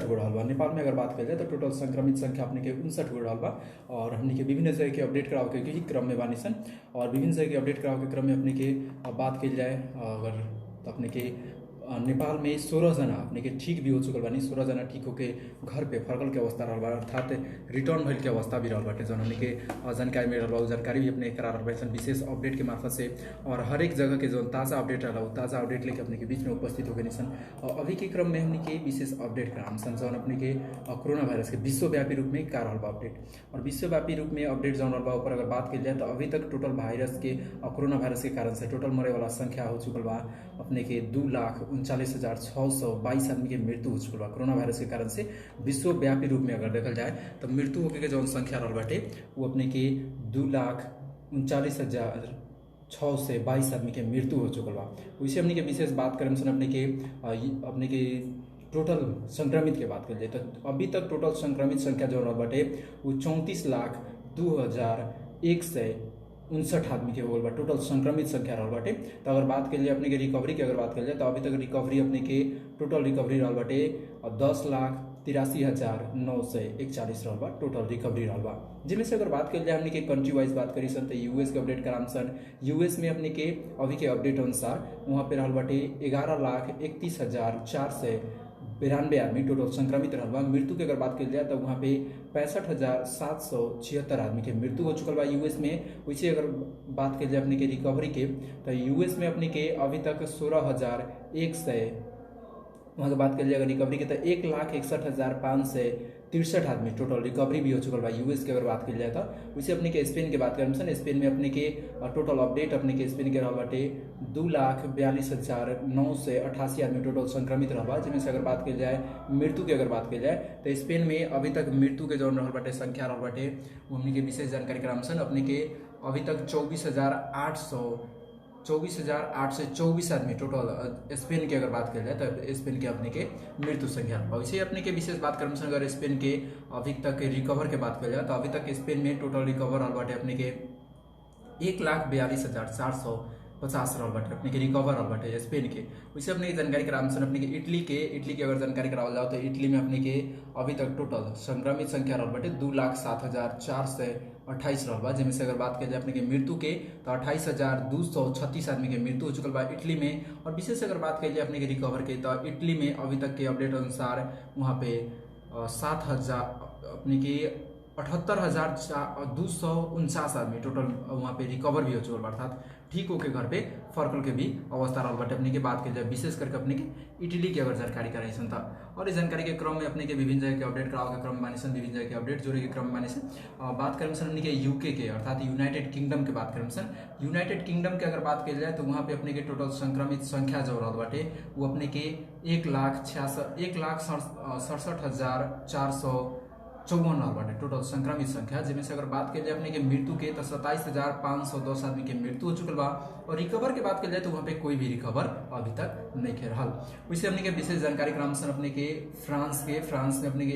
गो रहल बा। नेपाल में अगर बात कल जाए तो टोटल संक्रमित संख्या अपने के 59 गो रहल बा। और हमने के विभिन्न जगह के अपडेट करावे के ही क्रम में बानी सन। और विभिन्न जगह के अपडेट करावे के क्रम में अपने के बात कल जाए अगर तो अपने के नेपाल में 16 जना अपने के ठीक भी हो चुकल बानी। 16 जना ठीक होके घर पे फरकल के अवस्था रहल बा, अर्थात रिटर्न भइल के अवस्था भी रहल बाटे। जौन हमने के जानकारी में रहल, जानकारी भी अपने करा रहल बा विशेष अपडेट के मार्फत से। और हर एक जगह के जो ताज़ा अपडेट रहला ताज़ा अपडेट लेके अपने के बीच में उपस्थित हो गए सन। और अभी के क्रम में हमने के विशेष अपडेट कराम सन जौन अपने के कोरोना वायरस के विश्वव्यापी रूप में का रहल बा अपडेट। और विश्वव्यापी रूप में अपडेट जौन रहल बा ऊपर अगर बात की जाए तो अभी तक टोटल वायरस के कोरोना वायरस के कारण से टोटल मरे वाला संख्या हो चुकल बा अपने के 2,39,622 आदमी के मृत्यु हो चुकल बा कोरोना वायरस के कारण से। विश्वव्यापी रूप में अगर देखल जाए तो मृत्यु होके के जौन संख्या रहल बाटे वो अपने के 2,39,622 आदमी के मृत्यु हो चुकल बा। वैसे हमने के विशेष बात करें सन अपने के टोटल संक्रमित के बात कर जाए तो अभी तक टोटल संक्रमित संख्या जो रहल बाटे वो 34,02,159 आदमी के हो गल बा टोटल संक्रमित संख्या रहल बाटे। तो अगर बात कर अपने के रिकवरी की अगर बात कर जाए तो अभी तक रिकवरी अपने के टोटल रिकवरी रहल बाटे 10,83,941 रहल बा टोटल रिकवरी रहल बा। जिनमें से अगर बात कर जाए हमने के कंट्री वाइज बात करी सन तो यूएस के अपडेट कराम सन। यूएस में अपने के अभी के अपडेट अनुसार वहाँ पे रहल बाटे 11,31,492 आदमी टोटल संक्रमित रहल बा। मृत्यु की अगर बात की जाए तो वहाँ पे 65,776 आदमी के मृत्यु हो चुकल बा यूएस में। वैसे अगर बात की जाए अपने के रिकवरी के तो यूएस में अपने के अभी तक 16,100 वहाँ की बात करिए अगर रिकवरी के तो 1,61,563 आदमी टोटल रिकवरी भी हो चुकल बा यूएस की अगर बात की जाए तो। वैसे अपने के स्पेन की बात करें सन स्पेन में अपने के टोटल अपडेट अपने के स्पेन के रहल बाटे 2,42,988 आदमी टोटल संक्रमित रहल बा। जिनमें से अगर बात की जाए मृत्यु की अगर बात की जाए तो स्पेन में अभी तक मृत्यु के जौन रहल बाटे संख्या रहल बाटे वो हमने के विशेष जानकारी कराम सन। अपने के अभी तक 24,824 आदमी टोटल स्पेन की अगर बात की जाए तो स्पेन के अपने के मृत्यु संख्या। वैसे अपने के विशेष बात करें अगर स्पेन के अभी तक रिकवर के बात की जाए तो अभी तक स्पेन में टोटल रिकवर रहल बाटे अपने के 1,42,450 रहल बाटे अपने के रिकवर रहल बाटे स्पेन के। वैसे अपने की जानकारी कराम सन अपने के इटली के अगर जानकारी करावल जाओ तो इटली में अपने के अभी तक टोटल संक्रमित संख्या रहल बाटे 2,07,428 रहल बा। जिनमें से अगर बात की जाए अपने के मृत्यु के तो 28,236 आदमी के मृत्यु हो चुकल बा इटली में। और विशेष अगर बात की जाए अपने के रिकवर के तो इटली में अभी तक के अपडेट अनुसार वहाँ पे 7,000 अपने के 78,249 आदमी टोटल वहाँ पे रिकवर भी हो चुकल बा, अर्थात ठीक होके घर पे फरकल के भी अवस्था रहल बाटे। अपने के बात की जाए विशेष करके अपने के इटली की अगर जानकारी कराई सन था। और इस जानकारी के क्रम में अपने के विभिन्न जगह के अपडेट करावे के क्रम में मानी सन, विभिन्न जगह के अपडेट जोड़े के क्रम में मानी सन। बात करें सन अपने के यूके के अर्थात यूनाइटेड किंगडम के बात करें सन। यूनाइटेड किंगडम के अगर बात की जाए तो वहाँ पे अपने के टोटल संक्रमित संख्या जो रहल बाटे वो अपने के 1,67,454 रहल बाटे टोटल संक्रमित संख्या। जिनमें से अगर बात की जाए अपने के मृत्यु के तो 27,510 आदमी के मृत्यु हो चुकल बा। और रिकवर के बात की जाए तो वहाँ पे कोई भी रिकवर अभी तक नहीं के रहल। वैसे अपने के विशेष जानकारी क्रम से अपने के फ्रांस में अपने के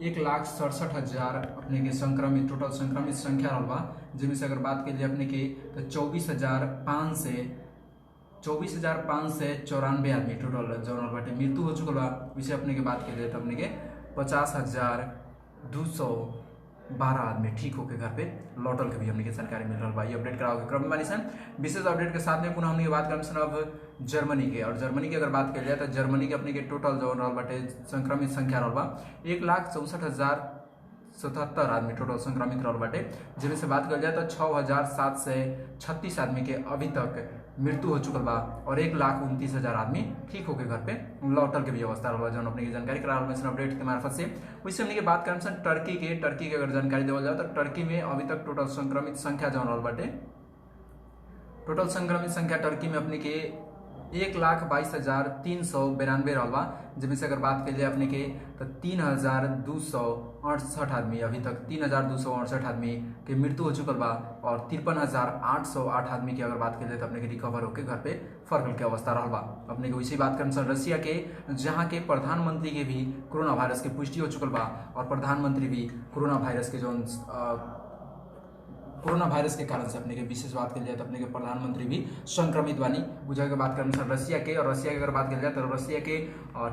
1,67,000 अपने के संक्रमित टोटल संक्रमित संख्या रहल बा। जिनमें से अगर बात की जाए अपने के तो 24,594 आदमी टोटल जौन बाटे मृत्यु हो चुकल बा। वैसे अपने के बात की जाए तो अपने के 50,212 आदमी ठीक होकर घर पे लौटल के भी हमने के जानकारी मिल रहा बा। ये अपडेट करावे के क्रम में बानी सन। विशेष अपडेट के साथ में पुनः हमने बात करें सन अब जर्मनी के। और जर्मनी की अगर बात की जाए तो जर्मनी के अपने के टोटल जो रहल बाटे संक्रमित संख्या रहल बा 1,64,077 आदमी टोटल संक्रमित रहल बाटे। जिनमें से बात कर जाए तो 6,736 आदमी के अभी तक मृत्यु हो चुकल बा। और 1,29,000 आदमी ठीक होकर घर पे लौटल के भी अवस्था रहल बा जौन अपने की जानकारी करा रहल अपडेट के मार्फत से। वैसे हमने के बात करें सन टर्की के अगर जानकारी देवल जाए तो टर्की में अभी तक टोटल संक्रमित संख्या जौन रहल बाटे टोटल संक्रमित संख्या टर्की में अपने के 1,22,392 रहल बा। जिनमें से अगर बात की जाए अपने के तो 3,268 आदमी अभी तक 3,268 आदमी के मृत्यु हो चुकल बा। और 53,808 आदमी की अगर बात की जाए तो अपने के रिकवर होकर घर पे फरकल के अवस्था रहल बा। अपने को इसी बात करें रशिया के जहाँ के प्रधानमंत्री के भी कोरोना वायरस की पुष्टि हो चुकल बा। और प्रधानमंत्री भी कोरोना वायरस के जो कोरोना वायरस के कारण से अपने के विशेष बात कल जाए तो अपने के प्रधानमंत्री भी संक्रमित बानी। उ जगह के बात करें सर रसिया के, और रसिया के अगर बात कल जाए तो रसिया के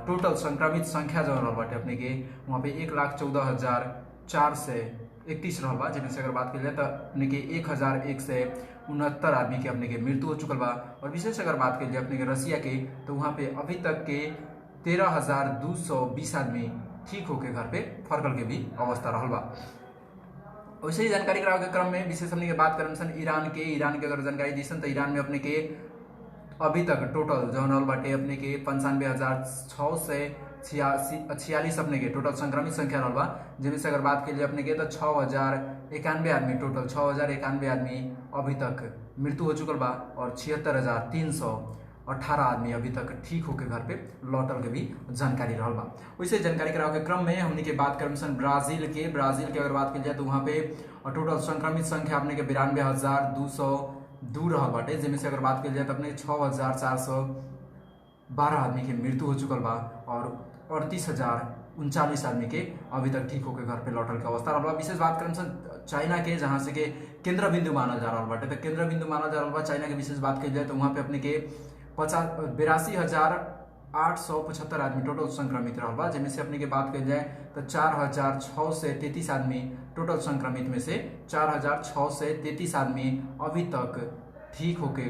टोटल संक्रमित संख्या जो रहल बाटे अपने के वहाँ पे 1,14,431 रहल बा, जिनमें से अगर बात कल जाए तो अपने के 1,169 आदमी के अपने के मृत्यु हो चुकल बा। और विशेष अगर बात कल जाए अपने के रसिया के तो वहाँ पे अभी तक के 13,220 आदमी ठीक होके घर पे फरकल के भी अवस्था रहल बा। वैसे ही जानकारी करावे के क्रम में विशेष हमने के बात करें सन ईरान के अगर जानकारी दीसन तो ईरान में अपने के अभी तक टोटल जो रहल बाटे अपने के 95,646 अपने के टोटल संक्रमित संख्या रहल बा, जिनमें से अगर बात कीजिए अपने के तो 6,091 आदमी टोटल 6,091 आदमी अभी तक मृत्यु हो चुकल बा, और 76,318 आदमी अभी तक ठीक होकर घर पे लौटल के भी जानकारी रहल बा। वैसे जानकारी करावे के क्रम में हमने के बात करें सन ब्राजील के अगर बात की जाए तो वहाँ पे टोटल संक्रमित संख्या अपने के 92,202 रहल बाटे, जिनमें से अगर बात की जाए तो अपने 6,412 आदमी के मृत्यु हो चुकल बा, और 38,039 आदमी के अभी तक ठीक होकर घर पे लौटल के अवस्था रहल बा। विशेष बात करें सन चाइना के, जहाँ से के केंद्र बिंदु मानल जा रहा बाटे, तो केंद्र बिंदु मानल जा रहा बा चाइना के विशेष बात की जाए तो वहाँ पे अपने के 82,875 आदमी टोटल संक्रमित रहल बा, जिनमें से अपने के बात कल जाए तो 4,633 आदमी टोटल संक्रमित में से 4,633 आदमी अभी तक ठीक होके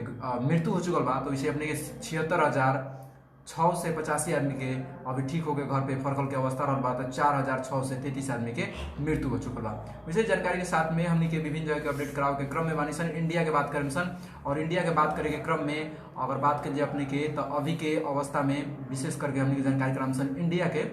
मृत्यु हो चुकल बा। तो इसे अपने के 76,685 आदमी के अभी ठीक होकर घर पे फरकल के अवस्था रहल बा, तो 4,633 आदमी के मृत्यु हो चुकल बा। विशेष जानकारी के साथ में हमने के विभिन्न जगह के अपडेट करावे के क्रम में बानी सन इंडिया के बात करें सन, और इंडिया के बात करे के क्रम में अगर बात करिए अपने के तो अभी के अवस्था में विशेष करके हमने की जानकारी कराम सन इंडिया के,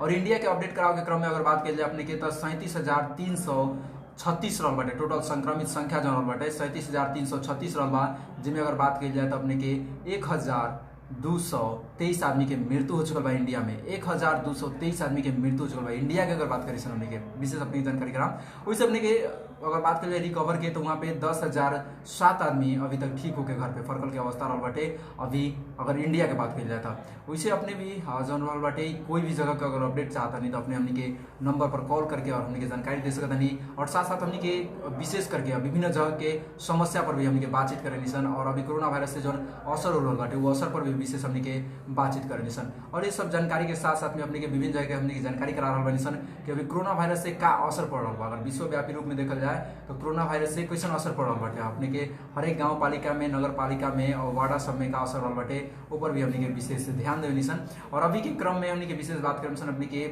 और इंडिया के अपडेट करावे के क्रम में अगर बात करिए अपने के तो 37,336 रहल बाटे टोटल संक्रमित संख्या जो रहल बाटे 37,336 रहल बा, जिनमें अगर बात की जाए तो अपने के 1,223 आदमी के मृत्यु हो चुकल बा। इंडिया में 1,223 आदमी के मृत्यु हो चुकल बा। इंडिया के अगर बात करें हमने के विशेष अपनी जानकारी कराम, वैसे अपने के अगर बात करें रिकवर के तो वहाँ पे 10,007 आदमी अभी तक ठीक होकर घर पे फरकल के अवस्था रहल बाटे। अभी अगर इंडिया के बात करी जाए तो वैसे अपने भी जौन रहल बाटे कोई भी जगह का अगर अपडेट चाहता नहीं तो अपने हमने के नंबर पर कॉल करके और हमने के जानकारी दे सकता नहीं, और साथ साथ हमने के विशेष करके विभिन्न जगह के समस्या पर भी हमने के बातचीत करे निसन, और अभी कोरोना वायरस से जो असर हो रहा बाटे वो असर पर भी विशेष हमने के बातचीत करे निसन। और ये सब जानकारी के साथ साथ में अपने के विभिन्न जगह हमने की जानकारी करा रहा बानी सन कि अभी कोरोना वायरस से का असर पड़ रहा बा। अगर विश्वव्यापी रूप में देखल जाए तो कोरोना वायरस से कैसन असर पड़ रहा बाटे अपने के हर एक गाँव पालिका में, नगर पालिका में और वार्डा सब में का असर रहल बाटे ऊपर भी हमने के विशेष ध्यान देवे निसन। और अभी के क्रम में हमने के विशेष बात करें सन अपने के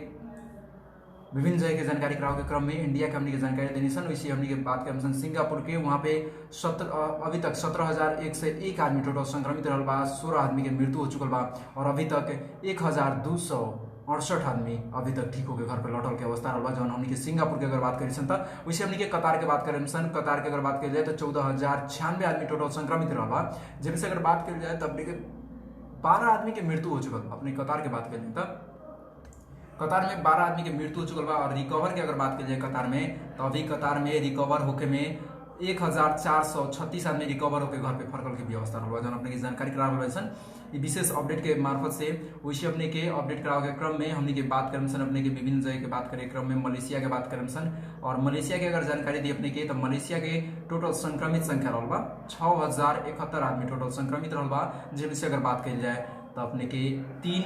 विभिन्न जगह के जानकारी करावे के क्रम में इंडिया के हमने की जानकारी देनी सन। वैसे हमने की बात करें सिंगापुर के, वहाँ पे अभी तक 17,101 आदमी टोटल संक्रमित रहल बा, 16 आदमी के मृत्यु हो चुकल बा, और अभी तक 1,268 आदमी अभी तक ठीक होकर घर पर लौटल के अवस्था रहल बा। जौन हमने के सिंगापुर के अगर बात करी सन त वैसे हमने के कतार के बात करें सन, कतार के अगर बात की जाए तो 14,096 आदमी टोटल संक्रमित रहल बा, जिनमें से अगर बात की जाए तो अपने के 12 आदमी के मृत्यु हो चुकल बा। अपने कतार के बात करें तो कतार में 12 आदमी के मृत्यु हो चुकल बा। और रिकवर के अगर बात की जाए कतार में तो अभी कतार में रिकवर होके में 1,436 आदमी रिकवर होकर घर पे फरकल के भी अवस्था रहल बा। जौन अपने की जानकारी करा रहल सन विशेष अपडेट के मार्फत से। वैसे अपने के अपडेट करावे के क्रम में हमने के बात करें सन अपने के विभिन्न जगह के बात करे क्रम में मलेशिया के बात करें सन, और मलेशिया के अगर जानकारी दी अपने के तो मलेशिया के टोटल संक्रमित संख्या रहल बा 6,071 आदमी टोटल संक्रमित रहल बा, जिनमें से अगर बात की जाए तो अपने के 3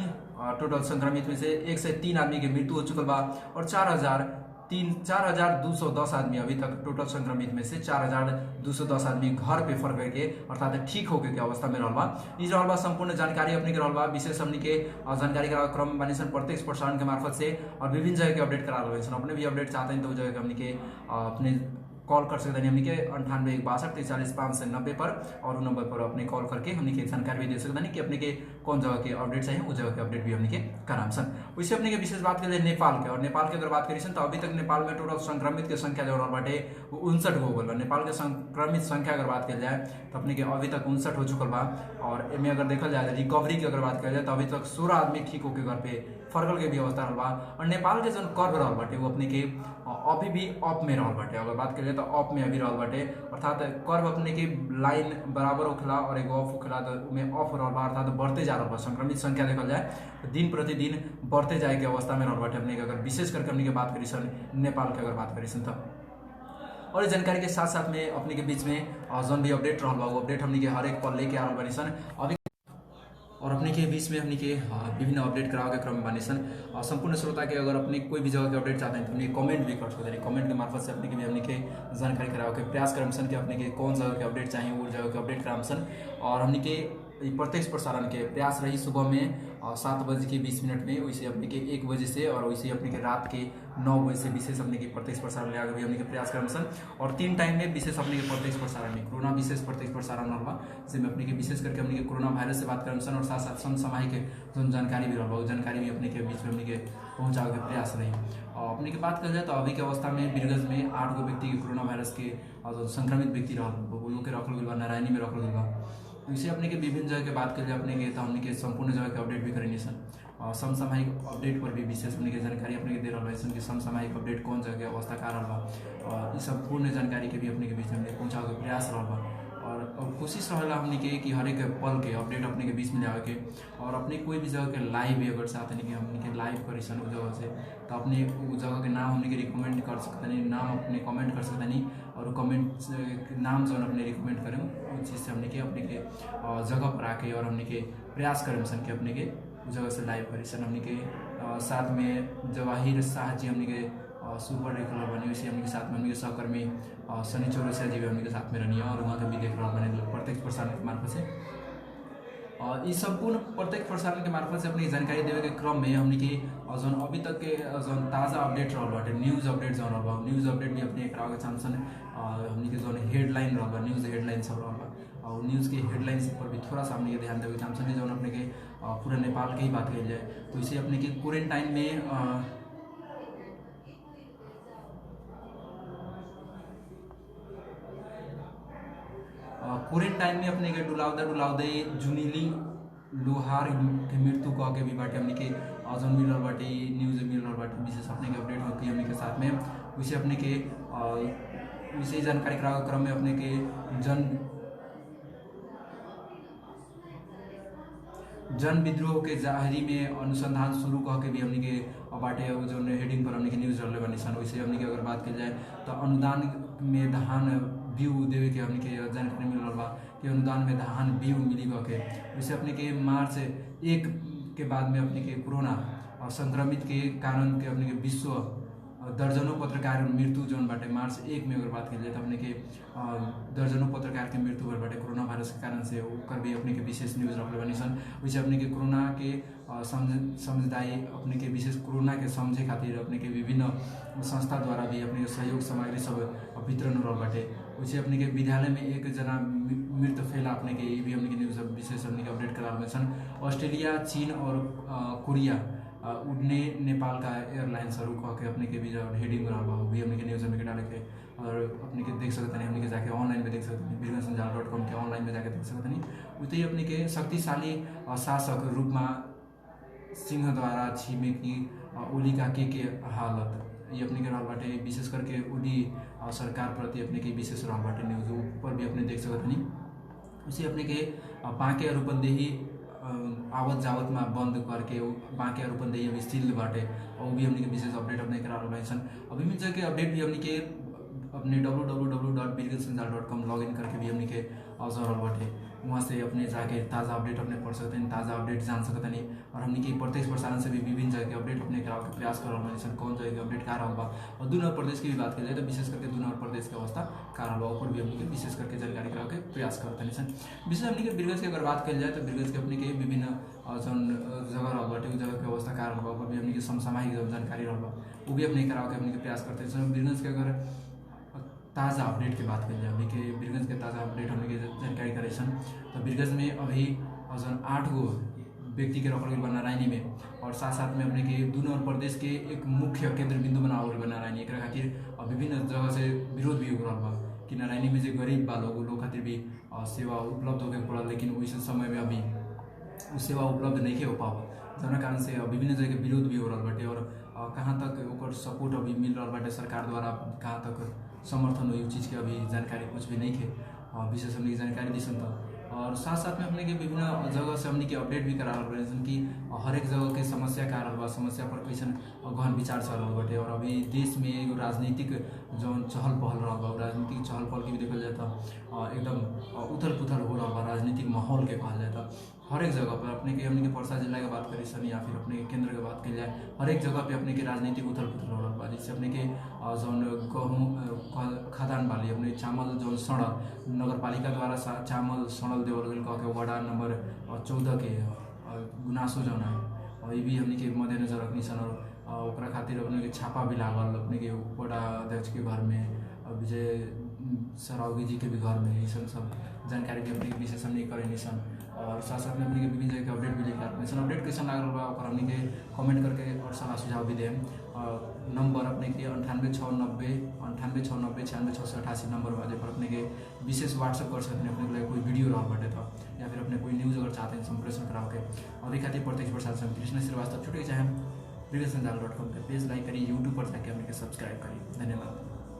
टोटल संक्रमित में से 103 आदमी के मृत्यु हो चुकल बा, और 4,210 आदमी अभी तक टोटल संक्रमित में से 4,210 आदमी घर पे फरक के अर्थात ठीक होके के अवस्था में रहल बा। इस रहल बा संपूर्ण जानकारी अपने के रहल बा। विशेष हमने के जानकारी का क्रम बानी सन प्रत्यक्ष प्रसारण के मार्फत से, और विभिन्न जगह के अपडेट करा रहे सन। अपने भी अपडेट चाहते हैं तो जगह हमने के अपने कॉल कर सकते हैं हमने के 98,162,43,590 पर, और उस नंबर पर अपने कॉल करके हमने के जानकारी भी दे सकते हैं कि अपने के कौन जगह के अपडेट चाहिए उस जगह के अपडेट भी हमने के कराम सन। वैसे अपने के विशेष बात करें नेपाल के, और नेपाल के अगर बात करी सन तो अभी तक नेपाल में टोटल संक्रमित के संख्या जो रहल बाटे 59 हो गल बा। नेपाल के संक्रमित संख्या अगर बात की जाए तो अपने के अभी तक 59 हो चुकल बा। और इनमें अगर देखा जाए रिकवरी की अगर बात की जाए तो अभी तक 16 आदमी ठीक होकर घर पे फरकल के भी अवस्था रहल बा। और नेपाल के जो कर्व रहल बाटे वो अपने के अभी भी अप में रहल बाटे। अगर बात करिए तो अप में अभी रहल बाटे, अर्थात कर्व अपने के लाइन बराबर होखला और एगो ऑफ होखला तो उमें ऑफ रहल बा, अर्थात बढ़ते जा रहल बा। संक्रमित संख्या देखल जाए तो दिन प्रतिदिन बढ़ते जाए के अवस्था में रहल बाटे अपने के। अगर विशेष करके अपने के बात करी सन नेपाल के अगर बात करी सन तो और इस जानकारी के साथ साथ में अपने के बीच में जौन भी अपडेट रहल बा वो अपडेट हमनी के हर एक पल लेके आ रहल बानी सन अभी और अपने के बीच में हमनी के विभिन्न अपडेट करावे के क्रम में बानी सन। संपूर्ण श्रोता के अगर अपने कोई भी जगह के अपडेट चाहते हैं तो अपने कमेंट भी कर सकते हैं। कमेंट के मार्फत से अपने के भी हमनी के जानकारी करावे के प्रयास करम सन कि अपने के कौन जगह के अपडेट चाहिए वो जगह के अपडेट कराम सन। और हमनी के प्रत्यक्ष प्रसारण के प्रयास रही सुबह में 7:20 में, वैसे अपने के 1 बजे से और वैसे अपने के रात के 9 बजे से विशेष अपने के प्रत्यक्ष प्रसारण ले भी हमने के प्रयास करम सन। और 3 टाइम में विशेष अपने के प्रत्यक्ष प्रसारण में कोरोना विशेष प्रत्यक्ष प्रसारण रहल जिसमें अपने के विशेष करके अपने के कोरोना वायरस से बात करम सन और साथ साथ समसामयिक जो जानकारी भी रहल जानकारी भी अपने के बीच में अपने के पहुँचावे के प्रयास रही। और अपने की बात कर जाए तो अभी के अवस्था में वीरगंज में 8 गो व्यक्ति के कोरोना वायरस के जो संक्रमित व्यक्ति रहल के रखल गई नारायणी में रखल गई। इसे अपने के विभिन्न जगह के बात करिए अपने के तो हमने के संपूर्ण जगह के अपडेट भी करेंगे सन। समसामयिक अपडेट पर भी विशेष अपने के जानकारी अपने के दे रहा है कि समसामयिक अपडेट कौन जगह अवस्था का रहा और इस संपूर्ण जानकारी के भी अपने के बीच में पहुँचावे के प्रयास रहा और कोशिश रहा हमने के कि हर एक पल के अपडेट अपने के बीच में लावे के। और अपने कोई भी जगह के लाइव भी अगर चाहते हैं कि हमने के लाइव करी सन उस जगह से तो अपने उस जगह के नाम हमने के रिकमेंड कर सकते नहीं, नाम अपने कमेंट कर सकते नहीं और कमेंट नाम जो अपने रिकमेंड करें उस चीज़ से हमने के जगह पर आके और हमने के प्रयास करें सन कि अपने के उस जगह से लाइव करी सन। हमने के साथ में जवाहिर शाह जी हमने के सुपर रेगुलर बनी वैसे हमने के साथ में हमने के सहकर्मी सनी चौरसिया जी भी हमने के साथ में रहनी है और वहाँ के भी देख रहा बने प्रत्यक्ष प्रसारण के मार्फत से। और इस संपूर्ण प्रत्यक्ष प्रसारण के मार्फत से अपनी जानकारी देवे के क्रम में हमने की जो अभी तक के जो ताज़ा अपडेट रहा न्यूज़ अपडेट जो रहा न्यूज़ अपडेट भी अपने करावे के चाहसन। हमने के जो हेडलाइन रहा न्यूज़ हेडलाइन सब रहा और न्यूज़ के हेडलाइंस पर भी थोड़ा सा हमने के ध्यान देवे के चाहसन जो अपने के पूरा नेपाल के ही बात कही जाए तो इसे अपने के क्वारंटाइन में क्वारंटाइन में अपने के डुलाउदे जुनीली लोहार के मृत्यु कह के भी बाटे हमने के जौन मिल रहा बाटे न्यूज़ मिल रहा बाटे विशेष अपने के अपडेट होती है हमने के साथ में उसे अपने के विशेष जानकारी करावे क्रम में अपने के जन विद्रोह के जाहिरी में अनुसंधान शुरू कह के भी हमने के बाटे जो हेडिंग पर हमने के न्यूज़ रहले बनी सन। वैसे हमने के अगर बात की जाए तो अनुदान में धान बीउ देवे के हमने के जानकारी मिल रहा कि अनुदान में धान बीउ मिली के वैसे अपने के मार्च 1 के बाद में अपने के कोरोना संक्रमित के कारण के अपने के विश्व दर्जनों पत्रकार मृत्यु जोन बाटे मार्च 1 में अगर बात की जाए तो अपने के दर्जनों पत्रकार के मृत्यु भर बाटे कोरोना वायरस के कारण से ओकर भी अपने के विशेष न्यूज़ रखले बनी सन। वैसे अपने के कोरोना के समझदाई अपने के विशेष कोरोना के समझे खातिर अपने के विभिन्न संस्था द्वारा भी अपने के सहयोग सामग्री सब वितरण हो रहा बाटे। वैसे अपने के विद्यालय में एक जना मृत फेला अपने के भी हमने के न्यूज़ विशेष अपने के अपडेट करा सन। ऑस्ट्रेलिया चीन और कोरिया उड़ने नेपाल का एयरलाइंस कह के अपने के भी जो हेडिंग रहा भी हमने के न्यूज़ में डाले के और अपने के देख सकते हैं हमने के जाके ऑनलाइन में देख सकते हैं birgansanjal.com के ऑनलाइन में जाके देख सकते हैं। उतनी अपने के शक्तिशाली शासक रूप में सिंह द्वारा छिमेकी ओली का के हालत ये अपने के रहा बाटे विशेष करके ओली सरकार प्रति अपने के विशेष रहा बाटे न्यूज़ ऊपर भी अपने देख सकते हैं। उसे अपने के बाँके रूपन्देही आवत जावत में बंद करके बाँके रूपन्देही अभी स्थिल बाटे और भी हमने के विशेष अपडेट अपने करा रहा सन। अभी मिल जाए अपडेट भी हमने के अपने www.birgansanjal.com लॉगिन करके भी हमने के अवसर बाटे वहाँ से अपने जाके ताज़ा अपडेट अपने पढ़ सकते हैं, ताज़ा अपडेट जान सकते हैं। और हमने की प्रत्यक्ष प्रसारण से भी विभिन्न जगह के अपडेट अपने करावे के प्रयास कर रहा है कौन जगह के अपडेट का रहा और 2 नंबर प्रदेश की भी बात की जाए तो विशेष करके 2 नंबर प्रदेश की अवस्था का रहा ऊपर भी हमने विशेष करके जानकारी करावे के प्रयास करते हैं सन। विशेष हमने के बीरगंज की अगर बात की जाए तो बीरगंज के अपने के विभिन्न जगह रहा बाटे उस जगह की अवस्था का रहा ऊपर भी हमने की समसामयिक जानकारी रहा वो भी अपने करावे के अपने प्रयास करते हैं। बीरगंज के अगर ताज़ा अपडेट की बात करें अभी के बीरगंज के ताज़ा अपडेट हमने जानकारी करे सन तो बीरगंज में अभी 8 गो व्यक्ति के रखल गई नारायणी में और साथ साथ में अपने के 2 नंबर प्रदेश के एक मुख्य केंद्र बिंदु बनावल गई नारायणी एक खातिर विभिन्न जगह से विरोध भी हो रहा बा कि नारायणी में जो गरीब बा लोग खातिर भी सेवा उपलब्ध होके पड़ा लेकिन वैसे समय में अभी सेवा उपलब्ध नहीं हो पावा जना कारण से विभिन्न जगह के विरोध भी हो रहा बाटे और कहाँ तक सपोर्ट अभी मिल रहा बाटे सरकार द्वारा कहाँ तक समर्थन हो चीज़ के अभी जानकारी कुछ भी नहीं है। विशेष हमने जानकारी दी सन और साथ साथ में हमने के विभिन्न जगह से हमने के अपडेट भी करा रहे हैं कि हर एक जगह के समस्या का रहल बा, समस्या पर कैसन गहन विचार चल रहा बाटे। और अभी देश में एगो राजनीतिक जो चहल पहल रहा बा, राजनीतिक चहल पहल के भी देखल जाए तो एकदम उथल पुथल हो रहा बा, राजनीतिक माहौल के कहल जाए तो हर एक जगह पर अपने के हमने के पर्सा जिला के बात करी सन या फिर अपने के केंद्र के बात की जाए, हर एक जगह पे अपने के राजनीतिक उथल पुथल हो रहा बा। जैसे अपने के जौन गहूँ खदान वाली अपने चावल जो सड़ल नगर पालिका द्वारा चावल सड़ल देवल गई कह के वार्ड नंबर 14 के गुनासो जौन है ये भी हमने के मद्देनजर रखनी सन। और ओकरा खातिर अपने के छापा भी लागल अपने के वार्ड अध्यक्ष के घर में, विजय सरावगी जी के भी घर में, ये सब जानकारी भी अपने विशेष हमने करें सन। और साथ साथ में अपने के विभिन्न जगह के अपडेट भी लेकर आते हैं। अपडेट कैसा लग रहा है हमने के कमेंट करके और सलाह सुझाव भी दें। नंबर अपने के 9869 9688 नंबर बाजे पर अपने के विशेष व्हाट्सएप कर सकते हैं अपने के लिए कोई वीडियो रहा बटे तो, या फिर अपने कोई न्यूज़ अगर चाहते हैं संप्रेषण कराओ के। और एक खातिर प्रत्यक्ष प्रसाद समिति कृष्ण श्रीवास्तव छुटे चाहे प्रियसंजाल.com पे पेज लाइक करिए, यूट्यूब पर जाके अपने के सब्सक्राइब करिए। धन्यवाद।